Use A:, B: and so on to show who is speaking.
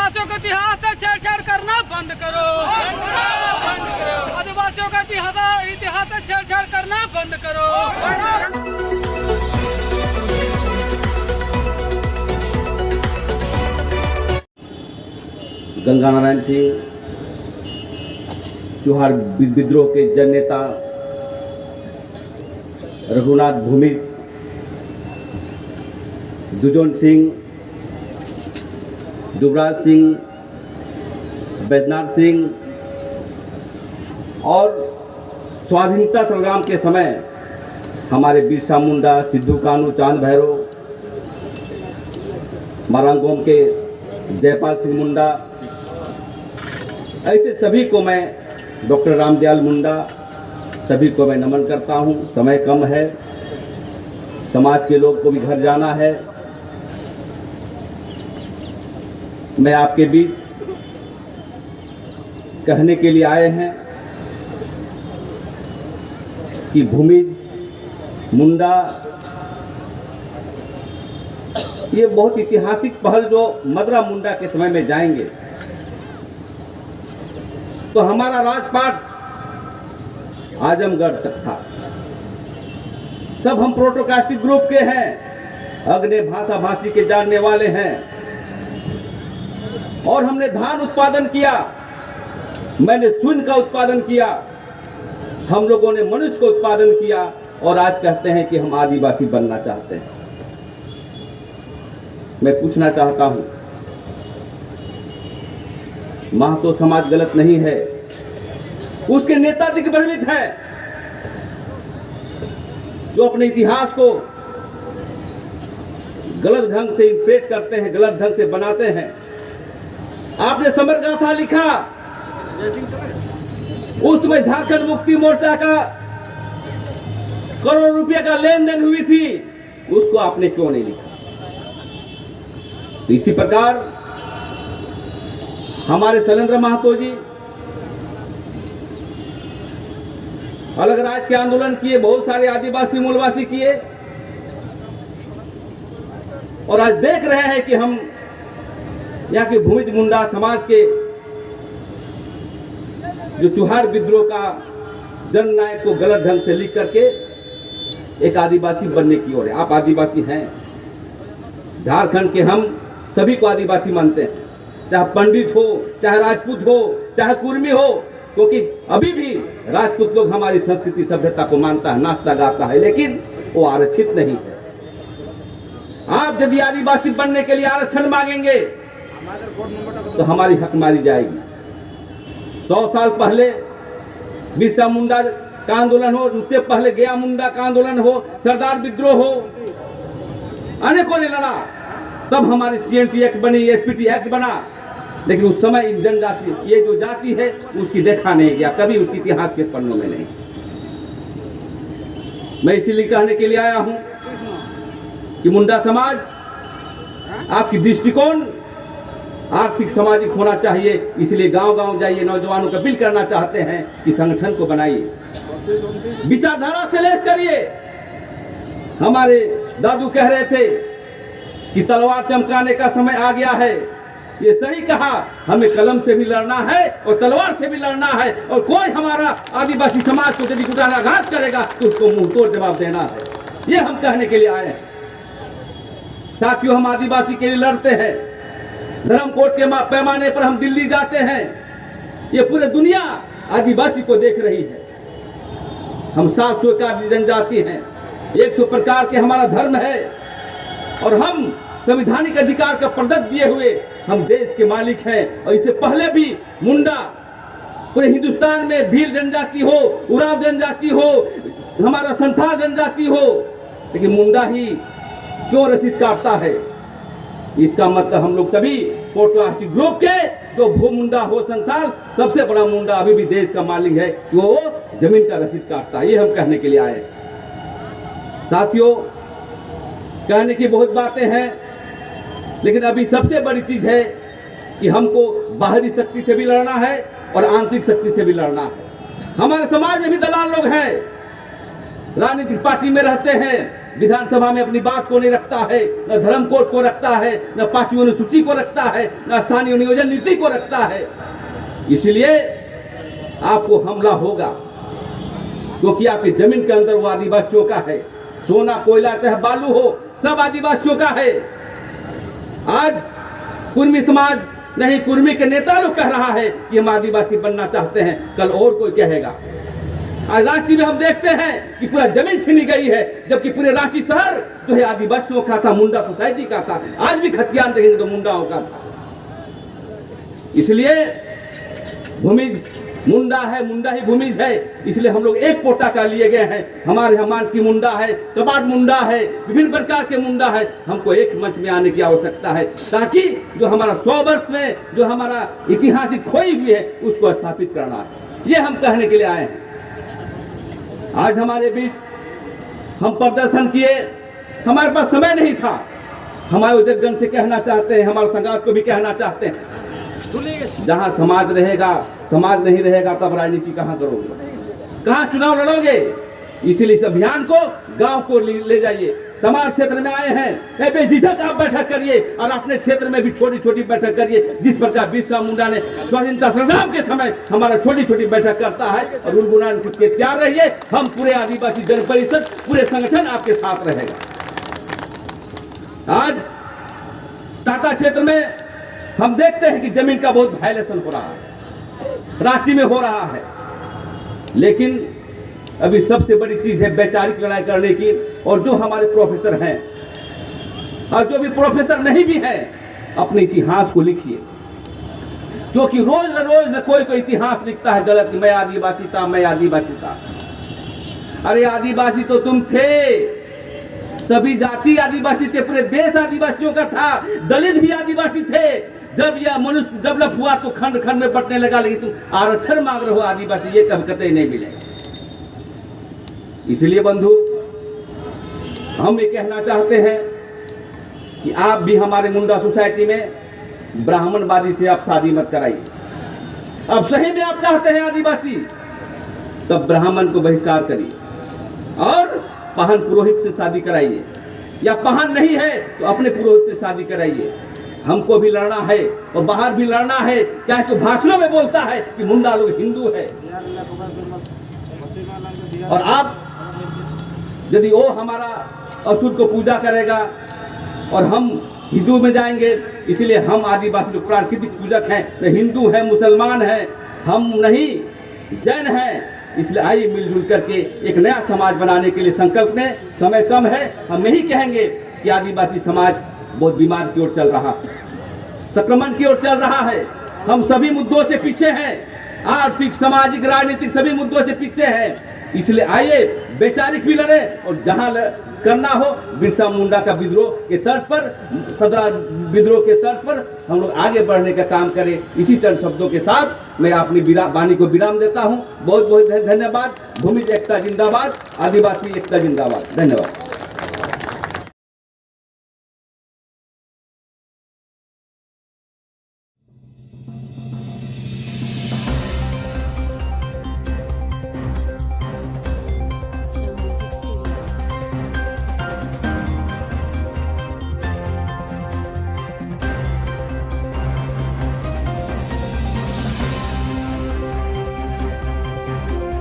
A: आदिवासियों के इतिहास से छेड़छाड़ करना बंद करो। आदिवासियों का इतिहास से छेड़छाड़ करना बंद करो।
B: गंगा नारायण सिंह चुहार विद्रोह के जननेता, रघुनाथ भूमिज, दुजोन सिंह, दुबराज सिंह, बैजनाथ सिंह और स्वाधीनता संग्राम के समय हमारे बिरसा मुंडा, सिद्धू कानू, चांद भैरव, मारांगोम के जयपाल सिंह मुंडा, ऐसे सभी को मैं, डॉक्टर रामदयाल मुंडा, सभी को मैं नमन करता हूं। समय कम है, समाज के लोग को भी घर जाना है। मैं आपके बीच कहने के लिए आए हैं कि भूमिज, मुंडा, ये बहुत ऐतिहासिक पहल जो मदरा मुंडा के समय में जाएंगे तो हमारा राजपाट आजमगढ़ तक था। सब हम प्रोटोकास्टिक ग्रुप के हैं, अग्ने भाषा भाषी के जानने वाले हैं और हमने धान उत्पादन किया, मैंने शून्य का उत्पादन किया, हम लोगों ने मनुष्य को उत्पादन किया और आज कहते हैं कि हम आदिवासी बनना चाहते हैं। मैं पूछना चाहता हूं, महतो समाज गलत नहीं है, उसके नेता दिग्भ्रमित हैं जो अपने इतिहास को गलत ढंग से इंटरप्रेट करते हैं, गलत ढंग से बनाते हैं। आपने समर गाथा लिखा, उसमें झारखंड मुक्ति मोर्चा का करोड़ रुपए का लेन देन हुई थी, उसको आपने क्यों नहीं लिखा? तो इसी प्रकार हमारे शैलेंद्र महतो जी अलग राज्य के आंदोलन किए, बहुत सारे आदिवासी मूलवासी किए और आज देख रहे हैं कि हम यहाँ के भूमिज मुंडा समाज के जो चुहार विद्रोह का जननायक को गलत ढंग से लिख करके एक आदिवासी बनने की ओर है। आप आदिवासी हैं, झारखंड के हम सभी को आदिवासी मानते हैं, चाहे पंडित हो, चाहे राजपूत हो, चाहे कुर्मी हो, क्योंकि अभी भी राजपूत लोग हमारी संस्कृति सभ्यता को मानता है, नाचता गाता है, लेकिन वो आरक्षित नहीं है। आप यदि आदिवासी बनने के लिए आरक्षण मांगेंगे तो हमारी हक मारी जाएगी। 100 साल पहले बिरसा मुंडा का आंदोलन हो, उससे पहले गया मुंडा का आंदोलन हो, सरदार विद्रोह हो, अनेकों ने लड़ा, तब हमारी CNT एक्ट बनी, SPT एक्ट बना, लेकिन उस समय इन जनजाति, ये जो जाति है उसकी देखा नहीं गया, कभी उसके इतिहास के पन्नों में नहीं। मैं इसीलिए कहने के लिए आया हूं कि मुंडा समाज, आपकी दृष्टिकोण आर्थिक सामाजिक होना चाहिए, इसलिए गांव-गांव जाइए, नौजवानों का अपील करना चाहते हैं कि संगठन को बनाइए, विचारधारा से लेस करिए। हमारे दादू कह रहे थे कि तलवार चमकाने का समय आ गया है, ये सही कहा, हमें कलम से भी लड़ना है और तलवार से भी लड़ना है, और कोई हमारा आदिवासी समाज को यदि कुटाघात करेगा तो उसको मुंहतोड़ जवाब देना है, ये हम कहने के लिए आए हैं। साथियों, हम आदिवासी के लिए लड़ते हैं, धर्मकोट के पैमाने पर हम दिल्ली जाते हैं, ये पूरे दुनिया आदिवासी को देख रही है। हम 700 प्रकार की जनजाति हैं, 100 प्रकार के हमारा धर्म है और हम संवैधानिक अधिकार का प्रदत्त दिए हुए हम देश के मालिक हैं। और इससे पहले भी मुंडा पूरे हिंदुस्तान में भील जनजाति हो, उरांव जनजाति हो, हमारा संथाल जनजाति हो, लेकिन मुंडा ही क्यों रसीद काटता है? इसका मतलब हम लोग सभी प्रोटोकास्टिक ग्रुप के, जो भू मुंडा हो, संथाल, सबसे बड़ा मुंडा अभी भी देश का मालिक है, वो जमीन का रसीद काटता है। ये हम कहने के लिए आए। साथियों, कहने की बहुत बातें हैं, लेकिन अभी सबसे बड़ी चीज है कि हमको बाहरी शक्ति से भी लड़ना है और आंतरिक शक्ति से भी लड़ना है। हमारे समाज में भी दलाल लोग हैं, राजनीतिक पार्टी में रहते हैं, विधानसभा में अपनी बात को नहीं रखता है, न धर्म कोड को रखता है, न 5वीं अनुसूची को रखता है, न स्थानीय नियोजन नीति को रखता है। इसलिए आपको हमला होगा, क्योंकि आपकी जमीन के अंदर वो आदिवासियों का है। सोना कोयला चाहे बालू हो, सब आदिवासियों का है। आज कुर्मी समाज नहीं, कुर्मी के नेता लोग कह रहा है कि हम आदिवासी बनना चाहते हैं, कल और कोई कहेगा। आज रांची में हम देखते हैं कि पूरा जमीन छीनी गई है, जबकि पूरे रांची शहर जो है आदिवासियों का था, मुंडा सोसाइटी का था। आज भी खतियान देखेंगे तो मुंडाओं का था। इसलिए भूमिज मुंडा है, मुंडा ही भूमिज है। इसलिए हम लोग एक पोटा का लिए गए हैं। हमारे यहाँ मानकी मुंडा है, कबाड़ मुंडा है, विभिन्न प्रकार के मुंडा है। हमको एक मंच में आने की आवश्यकता है, ताकि जो हमारा 100 वर्ष में जो हमारा इतिहास खोई हुई है उसको स्थापित करना है। ये हम कहने के लिए आए हैं। आज हमारे बीच हम प्रदर्शन किए, हमारे पास समय नहीं था। हम आयोजकगण से कहना चाहते हैं, हमारे संघात को भी कहना चाहते हैं, जहाँ समाज रहेगा, समाज नहीं रहेगा तब राजनीति कहाँ करोगे, कहाँ चुनाव लड़ोगे। इसीलिए इस अभियान को गांव को ले जाइए। समाज क्षेत्र में आए हैं, बेझिझक आप बैठक करिए और अपने क्षेत्र में भी छोटी छोटी बैठक करिए। जिस प्रकार बिरसा मुंडा ने स्वाधीनता संग्राम के समय हमारा छोटी छोटी बैठक करता है, और गुनगुनाने के तैयार रहिए। हम पूरे आदिवासी जन परिषद, पूरे संगठन आपके साथ रहेगा। आज टाटा क्षेत्र में हम देखते हैं कि जमीन का बहुत वायलेशन हो रहा है, रांची में हो रहा है। लेकिन अभी सबसे बड़ी चीज है वैचारिक लड़ाई करने की। और जो हमारे प्रोफेसर हैं और जो भी प्रोफेसर नहीं भी हैं, अपने इतिहास को लिखिए, क्योंकि रोज न रोज न कोई इतिहास लिखता है गलत, मैं आदिवासी था, मैं आदिवासी था। अरे आदिवासी तो तुम थे, सभी जाति आदिवासी थे, पूरे देश आदिवासियों का था, दलित भी आदिवासी थे। जब यह मनुष्य डेवलप हुआ तो खंड खंड में बंटने लगा, लेकिन तुम आरक्षण मांग रहे हो आदिवासी, ये कभी कतई नहीं मिलेगा। इसलिए बंधु, हम ये कहना चाहते हैं कि आप भी हमारे मुंडा सोसाइटी में ब्राह्मणवादी से आप शादी मत कराइए। अब सही में आप चाहते हैं आदिवासी, तब ब्राह्मण को बहिष्कार करिए और पहन पुरोहित से शादी कराइए, या पहन नहीं है तो अपने पुरोहित से शादी कराइए। हमको भी लड़ना है और बाहर भी लड़ना है। क्या तो भाषणों में बोलता है कि मुंडा लोग हिंदू है, और आप यदि वो हमारा असुर को पूजा करेगा और हम हिंदू में जाएंगे, इसलिए हम आदिवासी लोग प्राकृतिक पूजक हैं, न हिंदू हैं, मुसलमान हैं, हम नहीं जैन हैं। इसलिए आइए मिलजुल करके एक नया समाज बनाने के लिए संकल्प लें। समय कम है, हम यही कहेंगे कि आदिवासी समाज बहुत बीमार की ओर चल रहा है, संक्रमण की ओर चल रहा है। हम सभी मुद्दों से पीछे हैं, आर्थिक, सामाजिक, राजनीतिक सभी मुद्दों से पीछे हैं। इसलिए आइए वैचारिक भी लड़े, और जहां करना हो बिरसा मुंडा का विद्रोह के तर्ज पर, सदरा विद्रोह के तर्ज पर हम लोग आगे बढ़ने का काम करें। इसी चंद शब्दों के साथ मैं अपनी वाणी को विराम देता हूं। बहुत बहुत धन्यवाद। भूमिज एकता जिंदाबाद, आदिवासी एकता जिंदाबाद। धन्यवाद।